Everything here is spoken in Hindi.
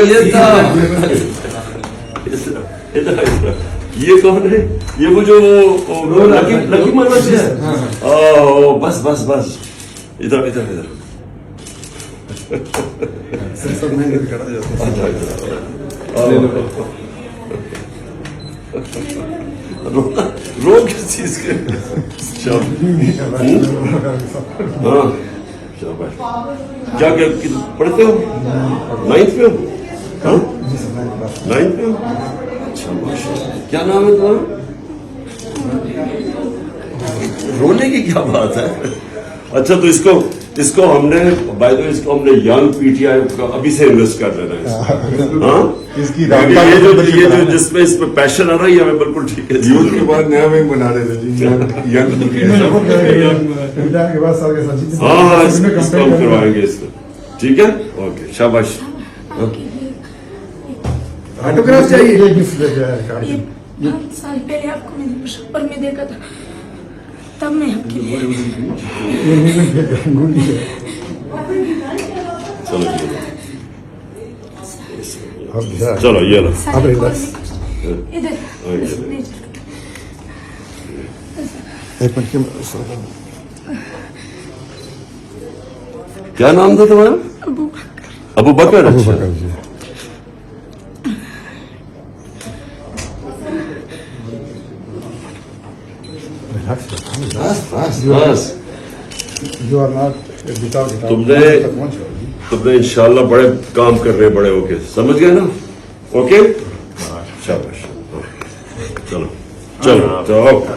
ये था। ये कौन है? ये वो जो लकी मनोज है। ओह बस बस बस, इधर इधर इधर। रो किस चीज के? हाँ शाबाश। क्या क्या पढ़ते हो? 9th में हो? हाँ 9th में हो? शाबाश। क्या नाम है तुम्हारा? रोने की क्या बात है? अच्छा तो इसको हमने बाय द वे इसको हमने यंग पीटीआई का अभी से इन्वेस्ट कर देना है। हाँ इसकी ये जो जिसमें इसमें पैशन आ रहा है हमें बिल्कुल ठीक है। यूथ के बाद नया बैंक बना रहे थे जी, यंग के बाद साल के साथ हाँ इसको हम करवाएंगे इसको। ठीक है ओके शाबाश। ऑटोग्राफ चाहिए। ये गिफ्ट लेके आया ये 5 साल पहले आपको मैंने मुशक्कर में देखा था, तब मैं आपके लिए चलो अब चलो ये लो। अब इधर एक मिनट के क्या नाम था तुम्हारा? अबू बकर। अच्छा जी बस यू आर नॉट विदाउट तुमने इंशाल्लाह बड़े काम कर रहे बड़े होके, समझ गए ना? ओके शाबाश। चलो चलो चलो ओके।